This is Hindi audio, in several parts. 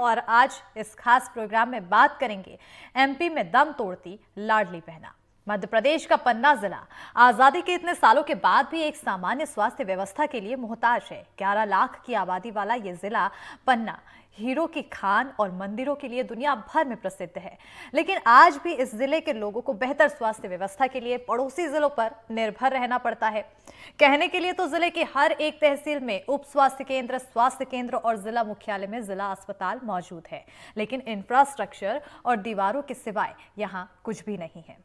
और आज इस खास प्रोग्राम में बात करेंगे एमपी में दम तोड़ती लाडली बहना। मध्य प्रदेश का पन्ना जिला आजादी के इतने सालों के बाद भी एक सामान्य स्वास्थ्य व्यवस्था के लिए मोहताज है। 11 लाख की आबादी वाला ये जिला पन्ना हीरो की खान और मंदिरों के लिए दुनिया भर में प्रसिद्ध है, लेकिन आज भी इस जिले के लोगों को बेहतर स्वास्थ्य व्यवस्था के लिए पड़ोसी जिलों पर निर्भर रहना पड़ता है। कहने के लिए तो जिले की हर एक तहसील में उप स्वास्थ्य केंद्र और जिला मुख्यालय में जिला अस्पताल मौजूद है, लेकिन इंफ्रास्ट्रक्चर और दीवारों के सिवाय यहाँ कुछ भी नहीं है।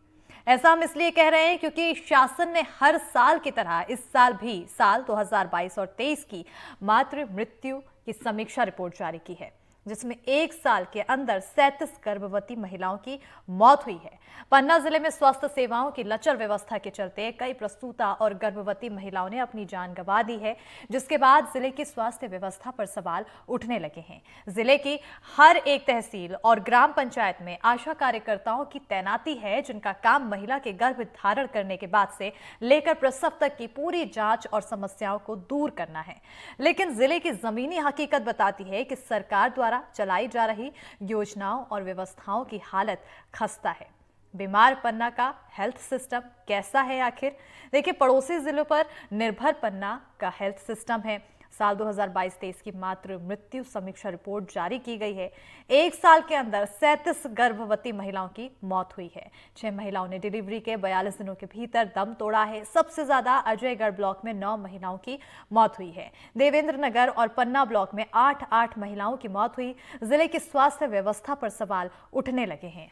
ऐसा हम इसलिए कह रहे हैं क्योंकि शासन ने हर साल की तरह इस साल भी साल 2022 और 23 की मातृ मृत्यु की समीक्षा रिपोर्ट जारी की है, जिसमें एक साल के अंदर 37 गर्भवती महिलाओं की मौत हुई है। पन्ना जिले में स्वास्थ्य सेवाओं की लचर व्यवस्था के चलते कई प्रसूता और गर्भवती महिलाओं ने अपनी जान गंवा दी है, जिसके बाद जिले की स्वास्थ्य व्यवस्था पर सवाल उठने लगे हैं। जिले की हर एक तहसील और ग्राम पंचायत में आशा कार्यकर्ताओं की तैनाती है, जिनका काम महिला के गर्भ धारण करने के बाद से लेकर प्रसव तक की पूरी जांच और समस्याओं को दूर करना है। लेकिन जिले की जमीनी हकीकत बताती है कि सरकार द्वारा चलाई जा रही योजनाओं और व्यवस्थाओं की हालत खस्ता है। बीमार पन्ना का हेल्थ सिस्टम कैसा है आखिर? देखिए, पड़ोसी जिलों पर निर्भर पन्ना का हेल्थ सिस्टम है। साल 2022-23 की मातृ मृत्यु समीक्षा रिपोर्ट जारी की गई है। एक साल के अंदर 37 गर्भवती महिलाओं की मौत हुई है। 6 महिलाओं ने डिलीवरी के 42 दिनों के भीतर दम तोड़ा है। सबसे ज्यादा अजयगढ़ ब्लॉक में 9 महिलाओं की मौत हुई है। देवेंद्र नगर और पन्ना ब्लॉक में 8 महिलाओं की मौत हुई। जिले की स्वास्थ्य व्यवस्था पर सवाल उठने लगे हैं।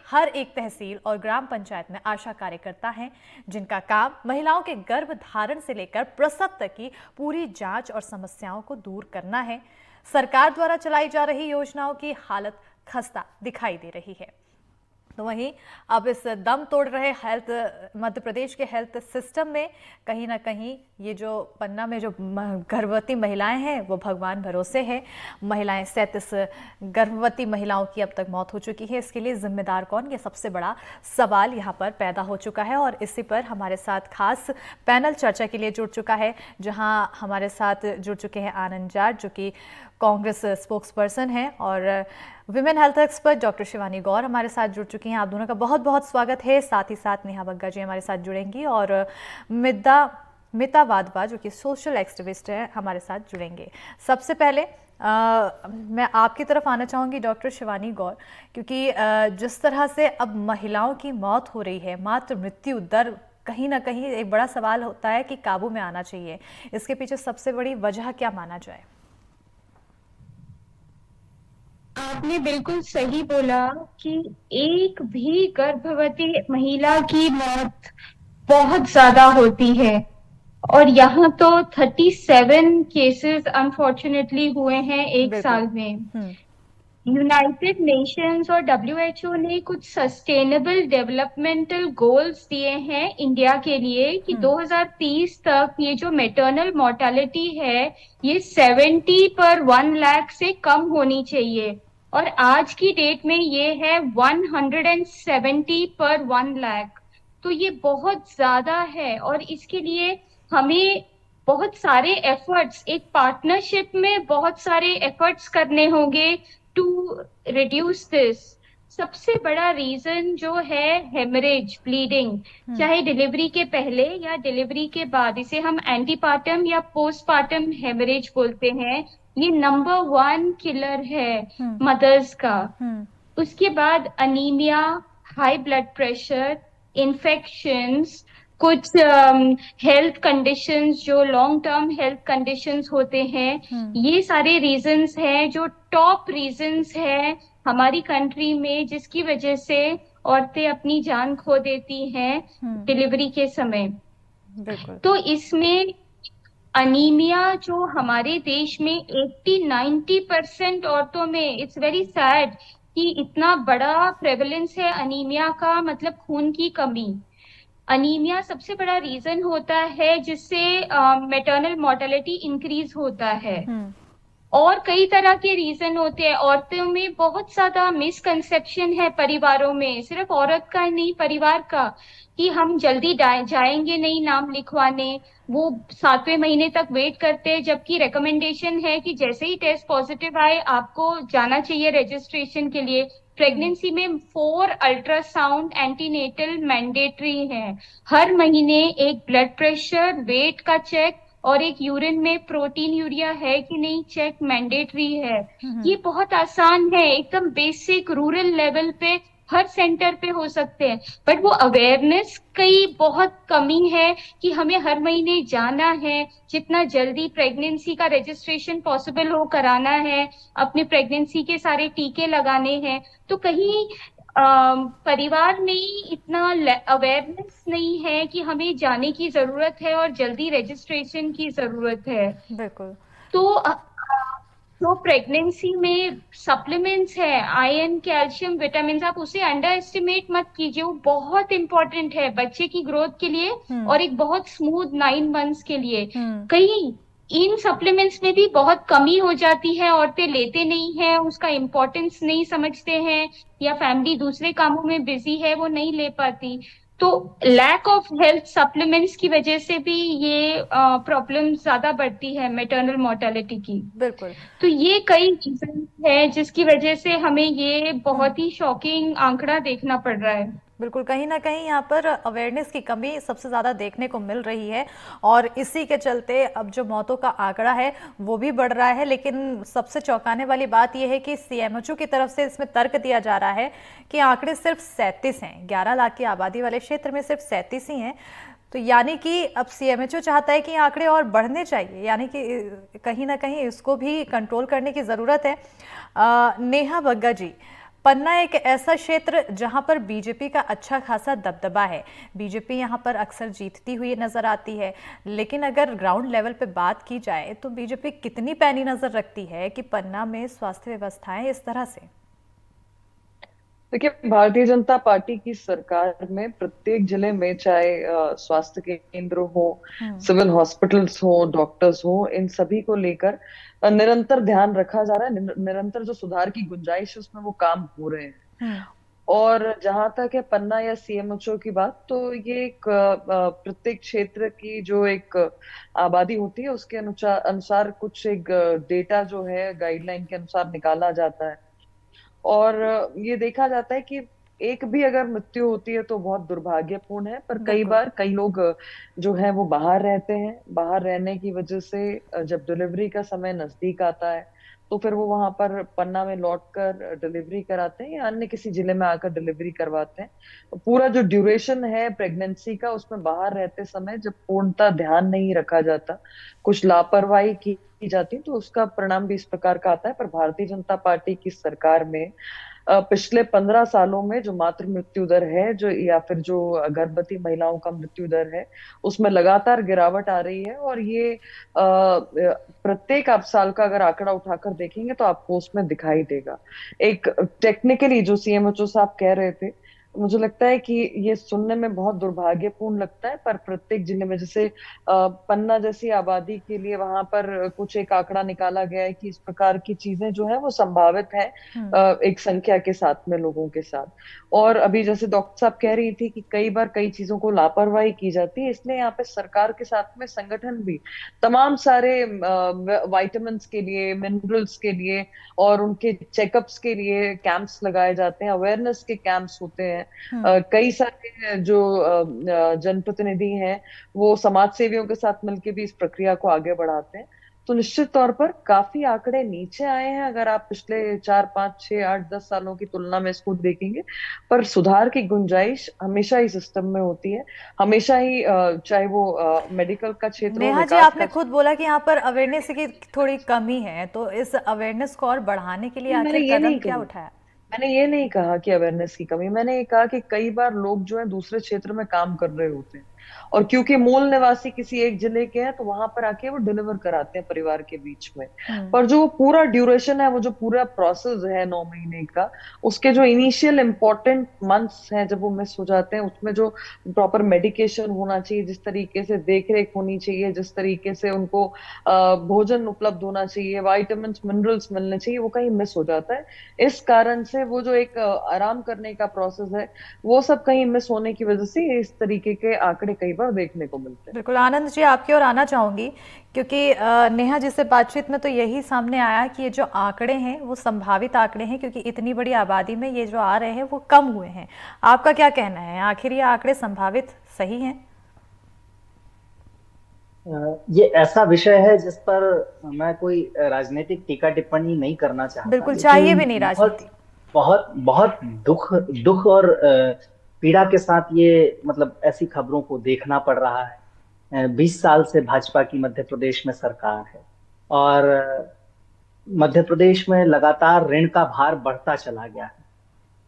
हर एक तहसील और ग्राम पंचायत में आशा कार्यकर्ता हैं, जिनका काम महिलाओं के गर्भ धारण से लेकर प्रसव तक की पूरी जांच और समस्याओं को दूर करना है। सरकार द्वारा चलाई जा रही योजनाओं की हालत खस्ता दिखाई दे रही है। तो वहीं अब इस दम तोड़ रहे मध्य प्रदेश के हेल्थ सिस्टम में कहीं ना कहीं ये जो पन्ना में जो गर्भवती महिलाएं हैं वो भगवान भरोसे हैं। महिलाएं 37 गर्भवती महिलाओं की अब तक मौत हो चुकी है। इसके लिए जिम्मेदार कौन, ये सबसे बड़ा सवाल यहाँ पर पैदा हो चुका है और इसी पर हमारे साथ खास पैनल चर्चा के लिए जुड़ चुका है, जहाँ हमारे साथ जुड़ चुके हैं आनंद जाट, जो कि कांग्रेस स्पोक्स पर्सन है, और women health expert doctor Shivani Gaur हमारे साथ जुड़ चुकी हैं। आप दोनों का बहुत बहुत स्वागत है। साथ ही साथ नेहा बग्गा जी हमारे साथ जुड़ेंगी और मिता वाधवा जो कि सोशल एक्टिविस्ट है हमारे साथ जुड़ेंगे। सबसे पहले मैं आपकी तरफ आना चाहूँगी डॉक्टर शिवानी गौर, क्योंकि जिस तरह से अब महिलाओं की मौत हो रही है, मातृ मृत्यु दर कहीं ना कहीं एक बड़ा सवाल होता है कि काबू में आना चाहिए। इसके पीछे सबसे बड़ी वजह क्या माना जाए? आपने बिल्कुल सही बोला कि एक भी गर्भवती महिला की मौत बहुत ज्यादा होती है और यहाँ तो 37 केसेस अनफॉर्चुनेटली हुए हैं एक साल में। यूनाइटेड नेशंस और डब्ल्यूएचओ ने कुछ सस्टेनेबल डेवलपमेंटल गोल्स दिए हैं इंडिया के लिए कि 2030 तक ये जो मैटरनल मोर्टेलिटी है ये 70 पर 1 लाख से कम होनी चाहिए, और आज की डेट में ये है 170 पर 1 लाख। तो ये बहुत ज्यादा है और इसके लिए हमें बहुत सारे एफर्ट्स, एक पार्टनरशिप में बहुत सारे एफर्ट्स करने होंगे टू रिड्यूस दिस। सबसे बड़ा रीजन जो है हेमरेज, ब्लीडिंग, चाहे डिलीवरी के पहले या डिलीवरी के बाद, इसे हम एंटीपार्टम या पोस्टपार्टम हेमरेज बोलते हैं। ये नंबर 1 किलर है मदर्स का। उसके बाद anaemia, high blood pressure, infections, कुछ हेल्थ कंडीशंस जो लॉन्ग टर्म हेल्थ कंडीशंस होते हैं, ये सारे रीजंस हैं जो टॉप रीजंस हैं हमारी कंट्री में, जिसकी वजह से औरतें अपनी जान खो देती हैं डिलीवरी के समय। तो इसमें अनीमिया जो हमारे देश में 80-90% औरतों में, इट्स वेरी सैड कि इतना बड़ा प्रेवलेंस है अनीमिया का, मतलब खून की कमी। अनीमिया सबसे बड़ा रीजन होता है जिससे मैटरनल मोर्टेलिटी इंक्रीज होता है। और कई तरह के रीजन होते हैं। औरतों में बहुत ज्यादा मिसकंसेप्शन है परिवारों में, सिर्फ औरत का ही नहीं, परिवार का, कि हम जल्दी जाएंगे नहीं नाम लिखवाने। वो 7वें महीने तक वेट करते हैं, जबकि रिकमेंडेशन है कि जैसे ही टेस्ट पॉजिटिव आए आपको जाना चाहिए रजिस्ट्रेशन के लिए। प्रेगनेंसी में 4 अल्ट्रासाउंड एंटीनेटल मैंडेटरी है। हर महीने एक ब्लड प्रेशर, वेट का चेक, और एक यूरिन में प्रोटीन यूरिया है कि नहीं चेक मैंडेटरी है। ये बहुत आसान है, एकदम बेसिक रूरल लेवल पे हर सेंटर पे हो सकते हैं। बट वो अवेयरनेस की बहुत कमी है कि हमें हर महीने जाना है, जितना जल्दी प्रेगनेंसी का रजिस्ट्रेशन पॉसिबल हो कराना है, अपने प्रेगनेंसी के सारे टीके लगाने हैं। तो कहीं परिवार में इतना अवेयरनेस नहीं है कि हमें जाने की जरूरत है और जल्दी रजिस्ट्रेशन की जरूरत है। बिल्कुल। तो जो प्रेगनेंसी में सप्लीमेंट्स है, आयरन, कैल्शियम, विटामिन, आप उसे अंडर एस्टिमेट मत कीजिए। वो बहुत इंपॉर्टेंट है बच्चे की ग्रोथ के लिए हम्म। और एक बहुत स्मूथ 9 मंथ्स के लिए। हम्म। कहीं इन सप्लीमेंट्स में भी बहुत कमी हो जाती है, औरतें लेते नहीं है, उसका इम्पोर्टेंस नहीं समझते हैं, या फैमिली दूसरे कामों में बिजी है, वो नहीं ले पाती। तो लैक ऑफ हेल्थ सप्लीमेंट्स की वजह से भी ये प्रॉब्लम ज्यादा बढ़ती है मैटरनल मोर्टेलिटी की। बिल्कुल। तो ये कई रीजन है जिसकी वजह से हमें ये हम्म। बहुत ही शॉकिंग आंकड़ा देखना पड़ रहा है। बिल्कुल, कहीं ना कहीं यहाँ पर अवेयरनेस की कमी सबसे ज़्यादा देखने को मिल रही है और इसी के चलते अब जो मौतों का आंकड़ा है वो भी बढ़ रहा है। लेकिन सबसे चौंकाने वाली बात यह है कि सीएमएचओ की तरफ से इसमें तर्क दिया जा रहा है कि आंकड़े सिर्फ 37 हैं, 11 लाख की आबादी वाले क्षेत्र में सिर्फ 37 ही हैं। तो यानी कि अब सीएमएचओ चाहता है कि आंकड़े और बढ़ने चाहिए, यानी कि कहीं ना कहीं इसको भी कंट्रोल करने की ज़रूरत है। नेहा बग्गा जी, पन्ना एक ऐसा क्षेत्र जहां पर बीजेपी का अच्छा खासा दबदबा है, बीजेपी यहां पर अक्सर जीतती हुई नजर आती है। लेकिन अगर ग्राउंड लेवल पे बात की जाए तो बीजेपी कितनी पैनी नजर रखती है कि पन्ना में स्वास्थ्य व्यवस्थाएं इस तरह से। देखिए, भारतीय जनता पार्टी की सरकार में प्रत्येक जिले में चाहे स्वास्थ्य केंद्र हो, सिविल हॉस्पिटल्स हो, डॉक्टर्स हो, इन सभी को लेकर निरंतर ध्यान रखा जा रहा है। निरंतर जो सुधार की गुंजाइश है उसमें वो काम हो रहे हैं। और जहां तक है पन्ना या सीएमएचओ की बात, तो ये एक प्रत्येक क्षेत्र की जो एक आबादी होती है उसके अनुसार अनुसार कुछ एक डेटा जो है गाइडलाइन के अनुसार निकाला जाता है। और ये देखा जाता है कि एक भी अगर मृत्यु होती है तो बहुत दुर्भाग्यपूर्ण है, पर कई बार कई लोग जो है वो बाहर रहते हैं। बाहर रहने की वजह से जब डिलीवरी का समय नजदीक आता है तो फिर वो वहां पर पन्ना में लौटकर डिलीवरी कराते हैं या अन्य किसी जिले में आकर डिलीवरी करवाते हैं। पूरा जो ड्यूरेशन है प्रेगनेंसी का उसमें बाहर रहते समय जब पूर्णतः ध्यान नहीं रखा जाता, कुछ लापरवाही की जाती, तो उसका परिणाम भी इस प्रकार का आता है। पर भारतीय जनता पार्टी की सरकार में पिछले 15 सालों में जो मातृ मृत्यु दर है, जो या फिर जो गर्भवती महिलाओं का मृत्यु दर है, उसमें लगातार गिरावट आ रही है। और ये प्रत्येक आप साल का अगर आंकड़ा उठाकर देखेंगे तो आपको उसमें दिखाई देगा। एक टेक्निकली जो सीएमएचओ साहब कह रहे थे, मुझे लगता है कि ये सुनने में बहुत दुर्भाग्यपूर्ण लगता है, पर प्रत्येक जिले में जैसे पन्ना जैसी आबादी के लिए वहां पर कुछ एक आंकड़ा निकाला गया है कि इस प्रकार की चीजें जो है वो संभावित है एक संख्या के साथ में लोगों के साथ। और अभी जैसे डॉक्टर साहब कह रही थी कि कई बार कई चीजों को लापरवाही की जाती है, इसलिए यहाँ पे सरकार के साथ में संगठन भी तमाम सारे वाइटामिन के लिए, मिनरल्स के लिए और उनके चेकअप्स के लिए कैंप्स लगाए जाते हैं, अवेयरनेस के कैंप्स होते हैं। कई सारे जो जनप्रतिनिधि हैं वो समाज सेवियों के साथ मिलकर भी इस प्रक्रिया को आगे बढ़ाते हैं। तो निश्चित तौर पर काफी आंकड़े नीचे आए हैं अगर आप पिछले 4, 5, 6, 8, 10 सालों की तुलना में इसको देखेंगे। पर सुधार की गुंजाइश हमेशा ही सिस्टम में होती है, हमेशा ही, चाहे वो मेडिकल का क्षेत्र हो। नेहा जी, आपने खुद बोला कि यहाँ पर अवेयरनेस की थोड़ी कमी है, तो इस अवेयरनेस को और बढ़ाने के लिए आखिर कदम क्या उठाया? मैंने ये नहीं कहा कि अवेयरनेस की कमी, मैंने ये कहा कि कई बार लोग जो है दूसरे क्षेत्र में काम कर रहे होते हैं, और क्योंकि मूल निवासी किसी एक जिले के हैं तो वहां पर आके वो डिलीवर कराते हैं परिवार के बीच में। पर जो पूरा ड्यूरेशन है, वो जो पूरा प्रोसेस है 9 महीने का, उसके जो इनिशियल इंपॉर्टेंट मंथ्स हैं जब वो मिस हो जाते हैं, उसमें जो प्रॉपर मेडिकेशन होना चाहिए, जिस तरीके से देख रेख होनी चाहिए, जिस तरीके से उनको भोजन उपलब्ध होना चाहिए, वाइटामिन मिनरल्स मिलने चाहिए, वो कहीं मिस हो जाता है। इस कारण से वो जो एक आराम करने का प्रोसेस है, वो सब कहीं मिस होने की वजह से इस तरीके के आंकड़े कई बार देखने को मिलते हैं। बिल्कुल आनंद जी, आपकी ओर आना चाहूंगी क्योंकि नेहा जी से बातचीत में तो यही सामने आया कि ये जो आंकड़े हैं वो संभावित आंकड़े हैं, क्योंकि इतनी बड़ी आबादी में ये जो आ रहे हैं वो कम हुए हैं। आपका क्या कहना है, आखिर ये आंकड़े संभावित सही हैं? ये ऐसा विषय है जिस पर मैं कोई राजनीतिक टीका टिप्पणी नहीं करना चाहता, बिल्कुल चाहिए भी लेकिन नहीं बहुत राजनीति। बहुत बहुत दुख दुख और पीड़ा के साथ ये मतलब ऐसी खबरों को देखना पड़ रहा है। 20 साल से भाजपा की मध्य प्रदेश में सरकार है और मध्य प्रदेश में लगातार ऋण का भार बढ़ता चला गया है।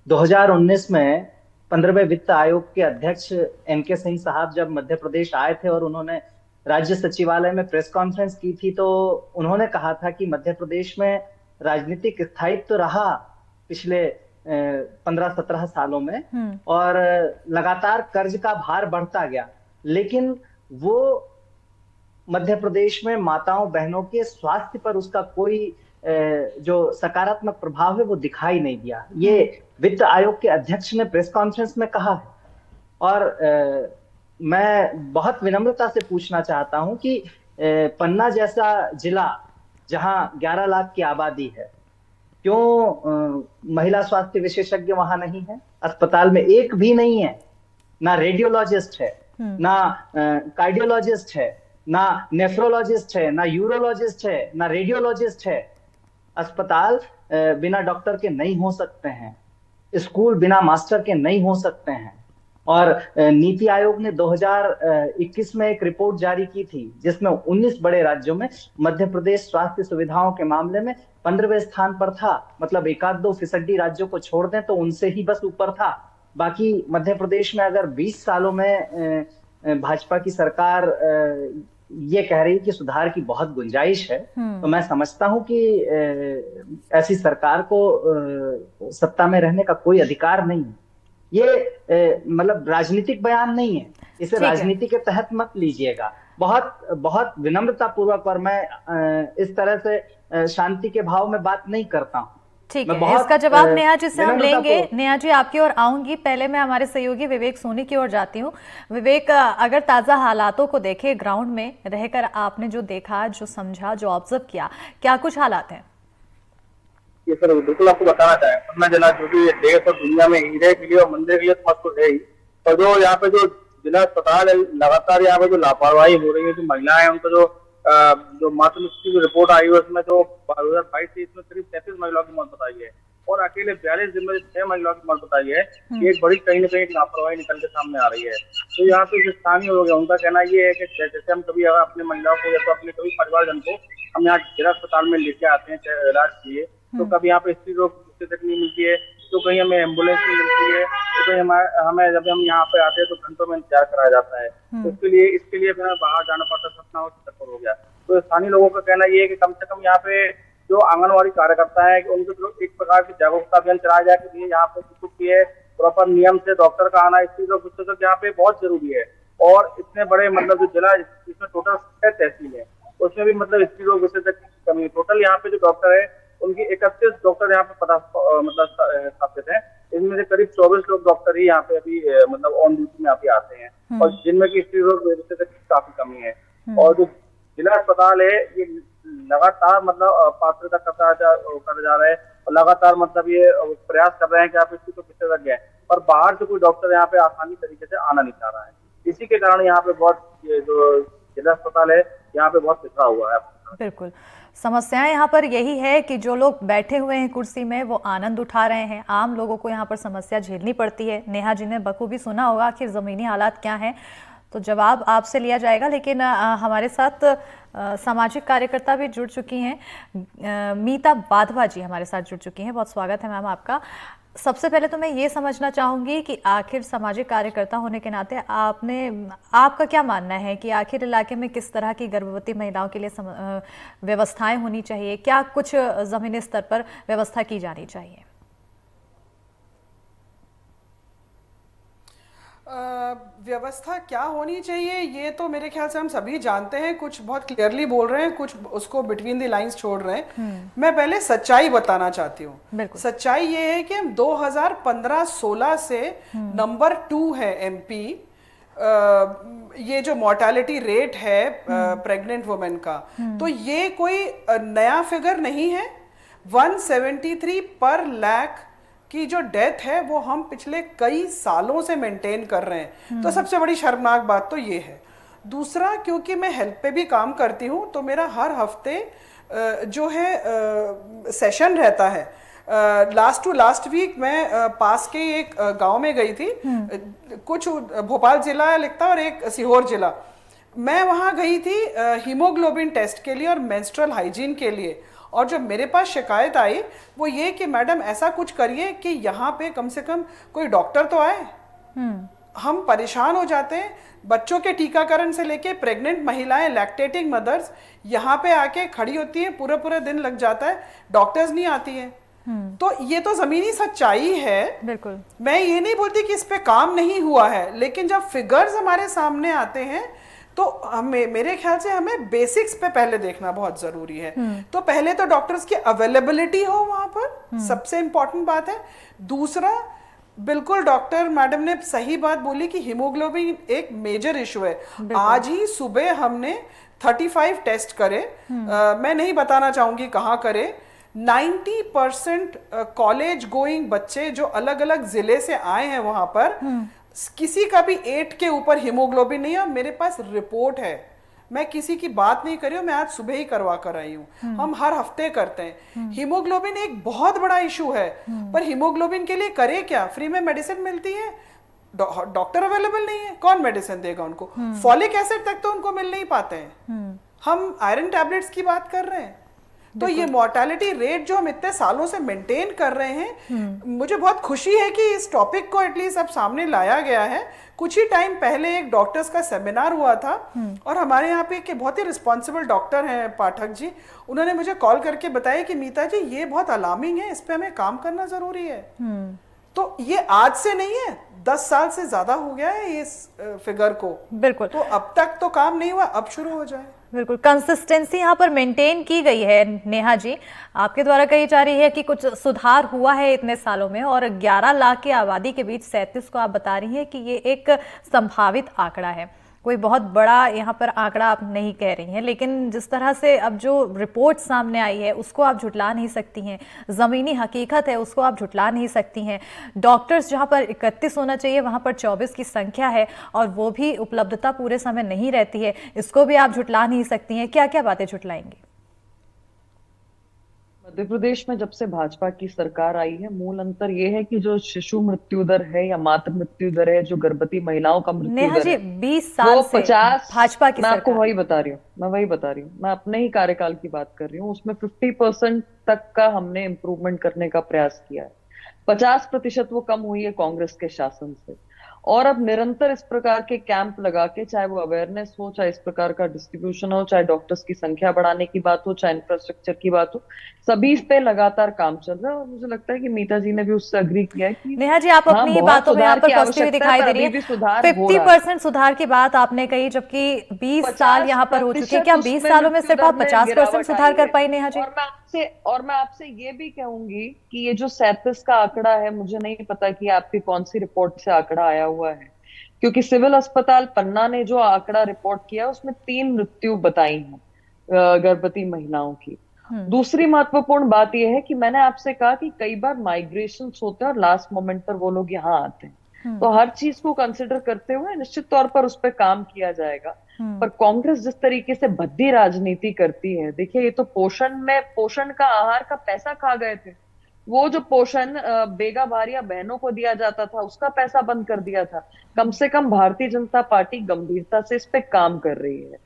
2019 में 15वें वित्त आयोग के अध्यक्ष एनके सिंह साहब जब मध्य प्रदेश आए थे और उन्होंने राज्य सचिवालय में प्रेस कॉन्फ्रेंस की थी, तो उन्होंने कहा था कि मध्य प्रदेश में राजनीतिक स्थायित्व रहा पिछले 15-17 सालों में और लगातार कर्ज का भार बढ़ता गया, लेकिन वो मध्य प्रदेश में माताओं बहनों के स्वास्थ्य पर उसका कोई जो सकारात्मक प्रभाव है वो दिखाई नहीं दिया। ये वित्त आयोग के अध्यक्ष ने प्रेस कॉन्फ्रेंस में कहा है। और मैं बहुत विनम्रता से पूछना चाहता हूं कि पन्ना जैसा जिला जहां 11 लाख की आबादी है, क्यों महिला स्वास्थ्य विशेषज्ञ वहां नहीं है? अस्पताल में एक भी नहीं है, ना रेडियोलॉजिस्ट है, ना कार्डियोलॉजिस्ट है, ना नेफ्रोलॉजिस्ट है, ना यूरोलॉजिस्ट है, ना रेडियोलॉजिस्ट है। अस्पताल बिना डॉक्टर के नहीं हो सकते हैं, स्कूल बिना मास्टर के नहीं हो सकते हैं। और नीति आयोग ने 2021 में एक रिपोर्ट जारी की थी जिसमें 19 बड़े राज्यों में मध्य प्रदेश स्वास्थ्य सुविधाओं के मामले में 15वें स्थान पर था। मतलब 1-2 फिसड्डी राज्यों को छोड़ दें तो उनसे ही बस ऊपर था। बाकी मध्य प्रदेश में अगर 20 सालों में भाजपा की सरकार ये कह रही कि सुधार की बहुत गुंजाइश है, तो मैं समझता हूं कि ऐसी सरकार को सत्ता में रहने का कोई अधिकार नहीं है। ये मतलब राजनीतिक बयान नहीं है, इसे राजनीति के तहत मत लीजिएगा। बहुत बहुत विनम्रता पूर्वक, और मैं इस तरह से शांति के भाव में बात नहीं करता हूँ। ठीक है, इसका जवाब नेहा जी से हम लेंगे। नेहा जी, आपकी ओर आऊंगी। पहले मैं हमारे सहयोगी विवेक सोनी की ओर जाती हूँ। विवेक, अगर ताजा हालातों को देखें, ग्राउंड में रहकर आपने जो देखा, जो समझा, जो ऑब्जर्व किया, क्या कुछ हालात हैं? ये सर बिल्कुल आपको बताना चाहें, पन्ना जिला जो कि देश और दुनिया में हीरे के लिए और मंदिर के लिए मशहूर है ही, और जो यहाँ पे जो जिला अस्पताल है, लगातार यहाँ पे जो लापरवाही हो रही है, जो महिलाएं हैं उनको जो मातृ की रिपोर्ट आई है उसमें जो 2022 से इसमें करीब 33 महिलाओं की मौत बताई है और अकेले 42 दिन में 6 महिलाओं की मौत बताई है। ये एक बड़ी कहीं ना कहीं लापरवाही निकल के सामने आ रही है। तो यहाँ पे जो स्थानीय लोग हैं उनका कहना ये है कि जैसे हम कभी अपने महिलाओं को या तो अपने कभी परिवारजन को हम यहाँ जिला अस्पताल में लेके आते हैं इलाज के लिए, तो कभी यहाँ पे स्त्री रोग विशेषज्ञ नहीं मिलती है, तो कहीं हमें एम्बुलेंस नहीं मिलती है, तो कहीं हमें जब हम यहाँ पे आते हैं तो घंटों में इंतजार कराया जाता है। तो इसके लिए फिर बाहर जाना पड़ता, सपना हो चक्कर हो गया। तो स्थानीय लोगों का कहना ये है कि कम से कम यहाँ पे जो आंगनवाड़ी कार्यकर्ता है उनको जो एक प्रकार की जागरूकता अभियान चलाया जाए कि यहाँ पे छुट्टी है, प्रॉपर नियम से डॉक्टर का आना, स्त्री रोग विशेषज्ञ यहाँ पे बहुत जरूरी है। और इतने बड़े मतलब जो जिला इसमें टोटल 6 तहसील है, उसमें भी मतलब स्त्री रोग विशेषज्ञ की कमी है। टोटल यहाँ पे जो डॉक्टर है उनकी 31 डॉक्टर यहाँ पे मतलब स्थापित है, इनमें से करीब 24 लोग डॉक्टर ही यहाँ पे अभी मतलब ऑन ड्यूटी में अभी आते हैं, और जिनमें की स्त्री रोग विशेषज्ञ की काफी कमी है। और जो जिला अस्पताल है ये लगातार मतलब पात्रता कर जा रहा है और लगातार मतलब ये प्रयास कर रहे हैं कि आप इसकी तो विशेषज्ञ है, पर बाहर से कोई डॉक्टर यहाँ पे आसानी तरीके से आना नहीं चाह रहा है। इसी के कारण यहाँ पे बहुत जो जिला अस्पताल है यहाँ पे बहुत पिछड़ा हुआ है। बिल्कुल, समस्याएं यहाँ पर यही है कि जो लोग बैठे हुए हैं कुर्सी में वो आनंद उठा रहे हैं, आम लोगों को यहाँ पर समस्या झेलनी पड़ती है। नेहा जी ने बखूबी सुना होगा आखिर ज़मीनी हालात क्या हैं, तो जवाब आपसे लिया जाएगा। लेकिन हमारे साथ सामाजिक कार्यकर्ता भी जुड़ चुकी हैं, मीता वाधवा जी हमारे साथ जुड़ चुकी हैं। बहुत स्वागत है मैम आपका। सबसे पहले तो मैं ये समझना चाहूंगी कि आखिर सामाजिक कार्यकर्ता होने के नाते आपका क्या मानना है कि आखिर इलाके में किस तरह की गर्भवती महिलाओं के लिए व्यवस्थाएं होनी चाहिए, क्या कुछ जमीनी स्तर पर व्यवस्था की जानी चाहिए? व्यवस्था क्या होनी चाहिए ये तो मेरे ख्याल से हम सभी जानते हैं, कुछ बहुत क्लियरली बोल रहे हैं, कुछ उसको बिटवीन द लाइंस छोड़ रहे हैं। मैं पहले सच्चाई बताना चाहती हूँ। सच्चाई ये है कि हम 2015-16 से नंबर 2 है एमपी। ये जो मोर्टेलिटी रेट है प्रेग्नेंट वुमेन का, तो ये कोई नया फिगर नहीं है। 173 पर लाख की जो डेथ है वो हम पिछले कई सालों से मेंटेन कर रहे हैं। तो सबसे बड़ी शर्मनाक बात तो ये है। दूसरा, क्योंकि मैं हेल्थ पे भी काम करती हूँ तो मेरा हर हफ्ते जो है सेशन रहता है। लास्ट टू लास्ट वीक मैं पास के एक गांव में गई थी, कुछ भोपाल जिला लिखता और एक सीहोर जिला। मैं वहाँ गई थी हीमोग्लोबिन टेस्ट के लिए और मेंस्ट्रुअल हाइजीन के लिए। और जो मेरे पास शिकायत आई वो ये कि मैडम ऐसा कुछ करिए कि यहाँ पे कम से कम कोई डॉक्टर तो आए। हम परेशान हो जाते हैं। बच्चों के टीकाकरण से लेके प्रेग्नेंट महिलाएं, लैक्टेटिंग मदर्स यहाँ पे आके खड़ी होती हैं, पूरा पूरा दिन लग जाता है, डॉक्टर्स नहीं आती हैं। तो ये तो जमीनी सच्चाई है। बिल्कुल, मैं ये नहीं बोलती कि इस पे काम नहीं हुआ है, लेकिन जब फिगर्स हमारे सामने आते हैं तो हमें, मेरे ख्याल से हमें बेसिक्स पे पहले देखना बहुत जरूरी है। तो पहले तो डॉक्टर्स की अवेलेबिलिटी हो वहां पर, सबसे इंपॉर्टेंट बात है। दूसरा, बिल्कुल डॉक्टर मैडम ने सही बात बोली कि हीमोग्लोबिन एक मेजर इशू है। आज ही सुबह हमने 35 टेस्ट करे। मैं नहीं बताना चाहूंगी कहाँ करे। 90% कॉलेज गोइंग बच्चे जो अलग अलग जिले से आए हैं वहां पर, किसी का भी 8 के ऊपर हीमोग्लोबिन नहीं है। मेरे पास रिपोर्ट है, मैं किसी की बात नहीं कर रही हूँ, मैं आज सुबह ही करवा कर आई हूँ। हम हर हफ्ते करते हैं। हीमोग्लोबिन एक बहुत बड़ा इशू है, पर हीमोग्लोबिन के लिए करे क्या? फ्री में मेडिसिन मिलती है, डॉक्टर अवेलेबल नहीं है, कौन मेडिसिन देगा उनको? फॉलिक एसिड तक तो उनको मिल नहीं पाते हैं। हम आयरन टैबलेट्स की बात कर रहे हैं। तो ये मोर्टेलिटी रेट जो हम इतने सालों से मेंटेन कर रहे हैं, मुझे बहुत खुशी है कि इस टॉपिक को एटलीस्ट अब सामने लाया गया है। कुछ ही टाइम पहले एक डॉक्टर्स का सेमिनार हुआ था और हमारे यहाँ पे एक बहुत ही रिस्पॉन्सिबल डॉक्टर हैं पाठक जी, उन्होंने मुझे कॉल करके बताया कि मीता जी ये बहुत अलार्मिंग है, इस पे हमें काम करना जरूरी है। तो ये आज से नहीं है, 10 साल से ज्यादा हो गया है इस फिगर को। बिल्कुल, तो अब तक तो काम नहीं हुआ, अब शुरू हो जाए। बिल्कुल, कंसिस्टेंसी यहाँ पर मेंटेन की गई है। नेहा जी, आपके द्वारा कही जा रही है कि कुछ सुधार हुआ है इतने सालों में, और 11 लाख की आबादी के बीच 37 को आप बता रही हैं कि ये एक संभावित आंकड़ा है, कोई बहुत बड़ा यहाँ पर आंकड़ा आप नहीं कह रही हैं। लेकिन जिस तरह से अब जो रिपोर्ट सामने आई है उसको आप झुटला नहीं सकती हैं, ज़मीनी हकीकत है उसको आप झुटला नहीं सकती हैं। डॉक्टर्स जहाँ पर 31 होना चाहिए वहाँ पर 24 की संख्या है, और वो भी उपलब्धता पूरे समय नहीं रहती है, इसको भी आप झुटला नहीं सकती हैं। क्या क्या बातें झुटलाएंगी? मध्य प्रदेश में जब से भाजपा की सरकार आई है, मूल अंतर ये है कि जो शिशु मृत्यु दर है या मातृ मृत्यु दर है, जो गर्भवती महिलाओं का मृत्यु दर है, 20 साल से 50, भाजपा की मैं आपको सरकार। वही बता रही हूँ, मैं अपने ही कार्यकाल की बात कर रही हूँ। उसमें 50% तक का हमने इम्प्रूवमेंट करने का प्रयास किया है। 50% वो कम हुई है कांग्रेस के शासन से। और अब निरंतर इस प्रकार के कैंप लगा के, चाहे वो अवेयरनेस हो, चाहे इस प्रकार का डिस्ट्रीब्यूशन हो, चाहे डॉक्टर्स की संख्या बढ़ाने की बात हो, चाहे इंफ्रास्ट्रक्चर की बात हो, सभी पे लगातार काम चल रहा है। और मुझे लगता है कि मीता जी ने भी उससे अग्री किया है कि नेहा जी, आप अपनी बातों में यहाँ पर फंसती हुई दिखाई दे रही है। 50% सुधार की बात आपने कही, जबकि 20 साल यहाँ पर हो चुके हैं। क्या 20 सालों में सिर्फ आप 50% सुधार कर पाई नेहा जी? और मैं आपसे ये भी कहूंगी कि ये जो 37 का आंकड़ा है, मुझे नहीं पता कि आपकी कौन सी रिपोर्ट से आंकड़ा आया हुआ है, क्योंकि सिविल अस्पताल पन्ना ने जो आंकड़ा रिपोर्ट किया उसमें 3 मृत्यु बताई हैं गर्भवती महिलाओं की। दूसरी महत्वपूर्ण बात यह है कि मैंने आपसे कहा कि कई बार माइग्रेशन होते हैं और लास्ट मोमेंट पर वो लोग यहाँ आते हैं। तो हर चीज को कंसिडर करते हुए निश्चित तौर पर उस पर काम किया जाएगा। पर कांग्रेस जिस तरीके से भद्दी राजनीति करती है, देखिए ये तो पोषण का, आहार का पैसा खा गए थे। वो जो पोषण बेगा भारिया बहनों को दिया जाता था उसका पैसा बंद कर दिया था। कम से कम भारतीय जनता पार्टी गंभीरता से इस पे काम कर रही है।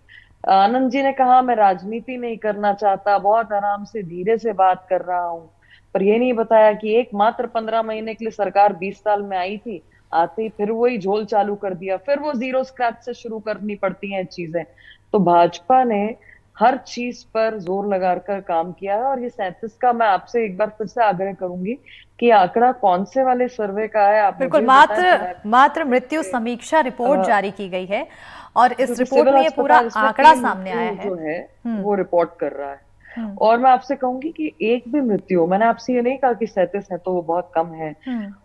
आनंद जी ने कहा मैं राजनीति नहीं करना चाहता, बहुत आराम से धीरे से बात कर रहा हूँ। पर ये नहीं बताया कि एक मात्र 15 महीने के लिए सरकार 20 साल में आई थी, आते ही फिर वही झोल चालू कर दिया, फिर वो जीरो स्क्रैच से शुरू करनी पड़ती हैं चीजें। तो भाजपा ने हर चीज पर जोर लगाकर काम किया है। और ये 37 का मैं आपसे एक बार फिर से आग्रह करूंगी कि आंकड़ा कौन से वाले सर्वे का है, आप बिल्कुल, मुझे बताएं। मात्र मृत्यु समीक्षा रिपोर्ट जारी की गई है और इस क्योंकि रिपोर्ट सिविल में ये पूरा अस्पताल इसमें आंकड़ा 3 सामने आया मृत्यु है। जो है वो रिपोर्ट कर रहा है। और मैं आपसे कहूंगी कि एक भी मृत्यु, मैंने आपसे ये नहीं कहा कि 37 है तो वो बहुत कम है,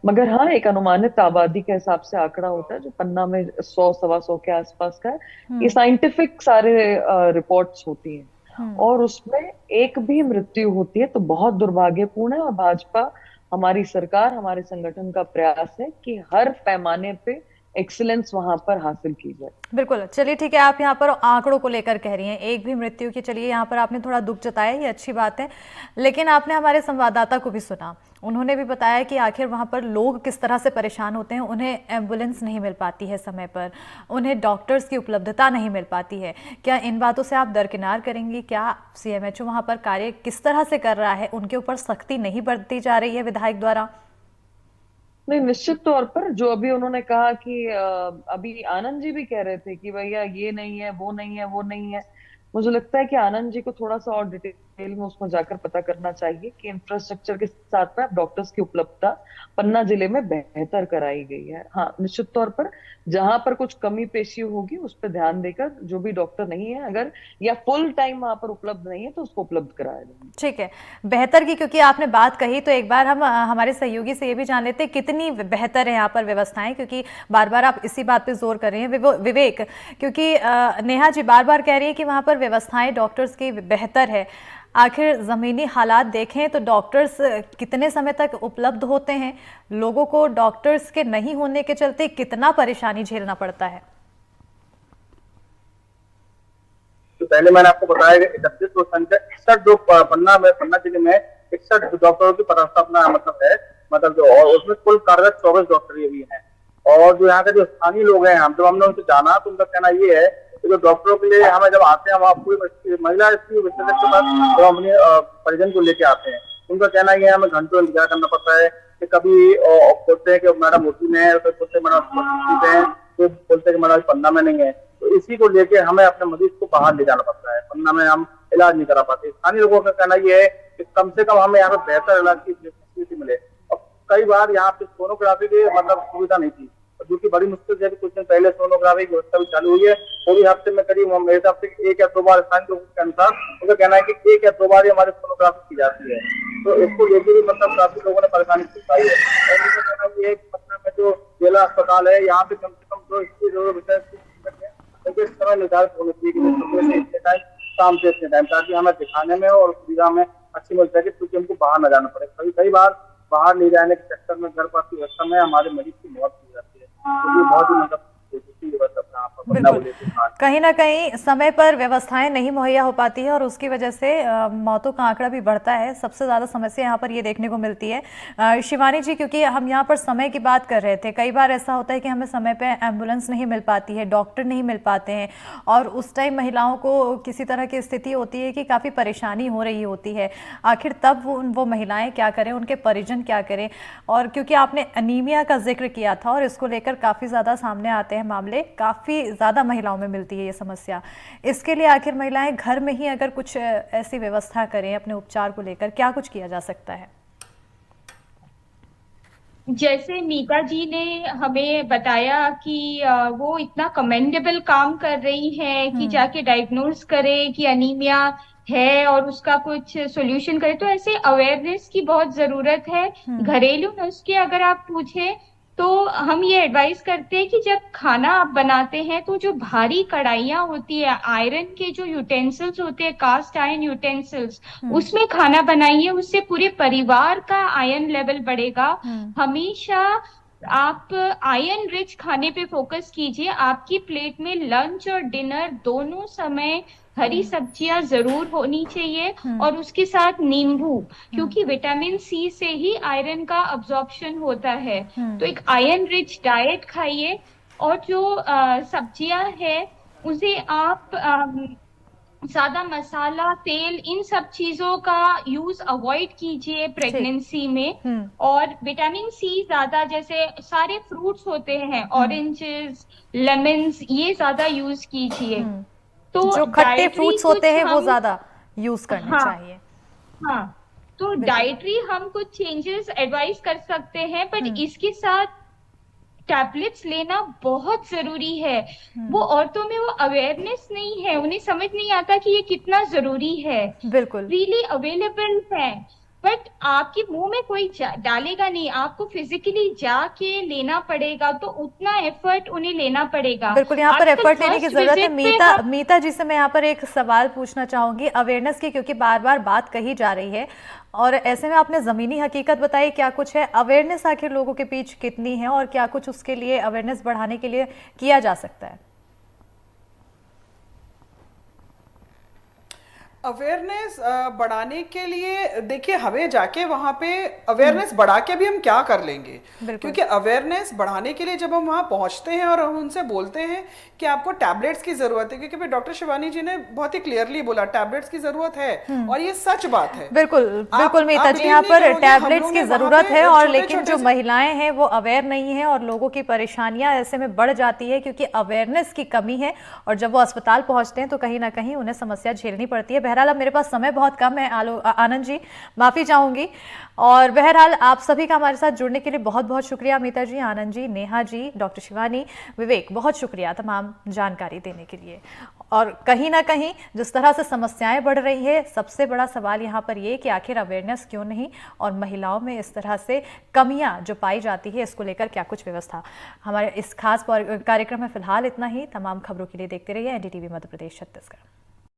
मगर हाँ एक अनुमानित आबादी के हिसाब से आंकड़ा होता है जो पन्ना में 100 सवा 100 के आसपास का है। ये साइंटिफिक सारे रिपोर्ट्स होती हैं और उसमें एक भी मृत्यु होती है तो बहुत दुर्भाग्यपूर्ण है। और भाजपा, हमारी सरकार, हमारे संगठन का प्रयास है कि हर पैमाने पे एक्सीलेंस वहां पर हासिल की जाए। बिल्कुल, चलिए ठीक है, आप यहाँ पर आंकड़ों को लेकर कह रही हैं एक भी मृत्यु की, चलिए यहाँ पर आपने थोड़ा दुख जताया, ये अच्छी बात है। लेकिन आपने हमारे संवाददाता को भी सुना, उन्होंने भी बताया कि आखिर वहाँ पर लोग किस तरह से परेशान होते हैं, उन्हें एम्बुलेंस नहीं मिल पाती है समय पर, उन्हें डॉक्टर्स की उपलब्धता नहीं मिल पाती है। क्या इन बातों से आप दरकिनार करेंगी? क्या CMHO वहाँ पर कार्य किस तरह से कर रहा है? उनके ऊपर सख्ती नहीं बरती जा रही है विधायक द्वारा? नहीं, निश्चित तौर पर जो अभी उन्होंने कहा कि अभी आनंद जी भी कह रहे थे कि भैया ये नहीं है, वो नहीं है, वो नहीं है। मुझे लगता है कि आनंद जी को थोड़ा सा और डिटेल में उसमें जाकर पता करना चाहिए कि इंफ्रास्ट्रक्चर के साथ में डॉक्टर्स की उपलब्धता पन्ना जिले में बेहतर कराई गई है। हाँ, निश्चित तौर पर जहां पर कुछ कमी पेशी होगी उस पर ध्यान देकर जो भी डॉक्टर नहीं है अगर, या फुल टाइम वहां पर उपलब्ध नहीं है तो उसको उपलब्ध कराया जाए। ठीक है, बेहतर की क्योंकि आपने बात कही तो एक बार हम हमारे सहयोगी से ये भी जान लेते हैं कितनी बेहतर है यहाँ पर व्यवस्थाएं, क्योंकि बार बार आप इसी बात पे जोर कर रही हैं विवेक, क्योंकि नेहा जी बार बार कह रही है कि वहाँ पर व्यवस्थाएं डॉक्टर्स की बेहतर है। आखिर ज़मीनी हालात देखें तो डॉक्टर्स कितने समय तक उपलब्ध होते हैं, लोगों को डॉक्टर्स के नहीं होने के चलते कितना परेशानी झेलना पड़ता है? तो पहले मैंने आपको बताया कि 31 संख्या 61 जो पन्ना जिले में 61 डॉक्टरों की पदस्थापना मतलब है, मतलब जो, और उसमें कुल कार्यरत 24 डॉक्टर ये भी हैं। और जो यहाँ के जो स्थानीय लोग हैं, जब हमने उनसे जाना तो उनका कहना ये है कि जो डॉक्टरों के लिए हमें जब आते हैं वहाँ पूरी महिला विशेषज्ञ के पास जब अपने परिजन को लेके आते हैं, उनका कहना ये है हमें घंटों इंतजार करना पड़ता है कि कभी बोलते हैं कि मैडम मोती में है, फिर बोलते हैं मैडम है, फिर बोलते हैं कि मैडम पन्ना में नहीं है। तो इसी को लेके हमें अपने मरीज को बाहर ले जाना पड़ता है, पन्ना में हम इलाज नहीं करा पाते। स्थानीय लोगों का कहना ये है कि कम से कम हमें यहाँ पे बेहतर इलाज की फैसिलिटी मिले। और कई बार यहाँ पे सोनोग्राफी की मतलब सुविधा नहीं थी, जो कि बड़ी मुश्किल से कुछ दिन पहले सोनोग्राफी की व्यवस्था भी चालू हुई है। वो भी हफ्ते में करीब मेरे हिसाब से 1 या 2 बार स्थानीय लोगों के अनुसार उनका कहना है कि 1 या 2 बार ही हमारी सोनोग्राफी की जाती है। तो इसको लेकर भी मतलब काफी लोगों ने परेशानी की पाई है। और उनका कहना ये है कि पटना में जो जिला अस्पताल है यहाँ पे कम से कम जो इसकी जो समय निर्धारित होना चाहिए कि सुबह से इतने टाइम, शाम से इतने टाइम, ताकि हमें दिखाने में और सुविधा में अच्छी मिल सके, क्योंकि हमको बाहर न जाना पड़े। कई बार बाहर ले जाने के चक्कर में घर पर व्यवस्था में हमारे मरीज की मौत हो जाती है। तो ये बहुत ही मतलब कहीं ना कहीं समय पर व्यवस्थाएं नहीं मुहैया हो पाती है और उसकी वजह से मौतों का आंकड़ा भी बढ़ता है। सबसे ज़्यादा समस्या यहाँ पर ये देखने को मिलती है। शिवानी जी, क्योंकि हम यहाँ पर समय की बात कर रहे थे, कई बार ऐसा होता है कि हमें समय पे एम्बुलेंस नहीं मिल पाती है, डॉक्टर नहीं मिल पाते हैं और उस टाइम महिलाओं को किसी तरह की स्थिति होती है कि काफ़ी परेशानी हो रही होती है। आखिर तब वो महिलाएँ क्या करें, उनके परिजन क्या करें? और क्योंकि आपने अनीमिया का जिक्र किया था और इसको लेकर काफ़ी ज़्यादा सामने आते हैं मामले, काफ़ी ज़्यादा महिलाओं में मिलती है ये समस्या। इसके लिए आखिर महिलाएं घर में ही अगर कुछ ऐसी व्यवस्था करें अपने उपचार को लेकर, क्या कुछ किया जा सकता है? जैसे नीता जी ने हमें बताया कि वो इतना कमेंडेबल काम कर रही है कि जाके डायग्नोज करे कि अनीमिया है और उसका कुछ सॉल्यूशन करे, तो ऐसे अवेयरनेस की बहुत जरूरत है। घरेलू नुस्खे अगर आप पूछे तो हम ये एडवाइस करते हैं कि जब खाना आप बनाते हैं तो जो भारी कढ़ाइयाँ होती है, आयरन के जो यूटेंसिल्स होते हैं, कास्ट आयरन यूटेंसिल्स, उसमें खाना बनाइए, उससे पूरे परिवार का आयरन लेवल बढ़ेगा। हमेशा आप आयरन रिच खाने पे फोकस कीजिए। आपकी प्लेट में लंच और डिनर दोनों समय हरी सब्जियां जरूर होनी चाहिए और उसके साथ नींबू, क्योंकि विटामिन सी से ही आयरन का अब्जॉर्प्शन होता है। तो एक आयरन रिच डाइट खाइए और जो सब्जियां है उसे आप ज्यादा मसाला, तेल, इन सब चीजों का यूज अवॉइड कीजिए प्रेगनेंसी में। और विटामिन सी ज्यादा, जैसे सारे फ्रूट्स होते हैं, ऑरेंजेस, लेमन्स, ये ज्यादा यूज कीजिए। तो जो खट्टे डाइटरी फ्रूट्स होते कुछ हैं वो हम, ज्यादा यूज करने हाँ चाहिए। हाँ, तो डाइटरी हम कुछ चेंजेस एडवाइस कर सकते हैं, पर इसके साथ टैबलेट्स लेना बहुत जरूरी है। वो औरतों में वो अवेयरनेस नहीं है, उन्हें समझ नहीं आता कि ये कितना जरूरी है। बिल्कुल फ्रीली अवेलेबल है, बट आपके मुंह में कोई डालेगा नहीं, आपको फिजिकली जाके लेना पड़ेगा, तो उतना एफर्ट उन्हें लेना पड़ेगा। बिल्कुल, यहाँ पर आजकल एफर्ट लेने की फर्स्ट जरूरत है। विजिट पे मीता हम, मीता जी से मैं यहाँ पर एक सवाल पूछना चाहूंगी अवेयरनेस की, क्योंकि बार बार बात कही जा रही है और ऐसे में आपने जमीनी हकीकत बताई, क्या कुछ है अवेयरनेस आखिर लोगों के बीच कितनी है और क्या कुछ उसके लिए अवेयरनेस बढ़ाने के लिए किया जा सकता है? अवेयरनेस बढ़ाने के लिए देखिए, हमें जाके वहां पे अवेयरनेस बढ़ा के भी हम क्या कर लेंगे, क्योंकि अवेयरनेस बढ़ाने के लिए जब हम वहां पहुंचते हैं और हम उनसे बोलते हैं कि आपको टैबलेट्स की जरूरत है, क्योंकि डॉक्टर शिवानी जी ने बहुत ही क्लियरली बोला टैबलेट्स की जरूरत है, और ये सच बात है। बिल्कुल बिल्कुल मीता जी, यहाँ पर टैबलेट्स की जरूरत है, और लेकिन जो महिलाएं हैं वो अवेयर नहीं है और लोगों की परेशानियां ऐसे में बढ़ जाती है क्योंकि अवेयरनेस की कमी है, और जब वो अस्पताल पहुंचते हैं तो कहीं ना कहीं उन्हें समस्या झेलनी पड़ती है। बहरहाल अब मेरे पास समय बहुत कम है, आनंद जी माफी चाहूंगी। और बहरहाल आप सभी का हमारे साथ जुड़ने के लिए बहुत बहुत शुक्रिया। मीता जी, आनंद जी, नेहा जी, डॉक्टर शिवानी, विवेक, बहुत शुक्रिया तमाम जानकारी देने के लिए। और कहीं ना कहीं जिस तरह से समस्याएं बढ़ रही है, सबसे बड़ा सवाल यहाँ पर ये कि आखिर अवेयरनेस क्यों नहीं, और महिलाओं में इस तरह से कमियां जो पाई जाती है इसको लेकर क्या कुछ व्यवस्था। हमारे इस खास कार्यक्रम में फिलहाल इतना ही। तमाम खबरों के लिए देखते रहिए NDTV मध्य प्रदेश छत्तीसगढ़।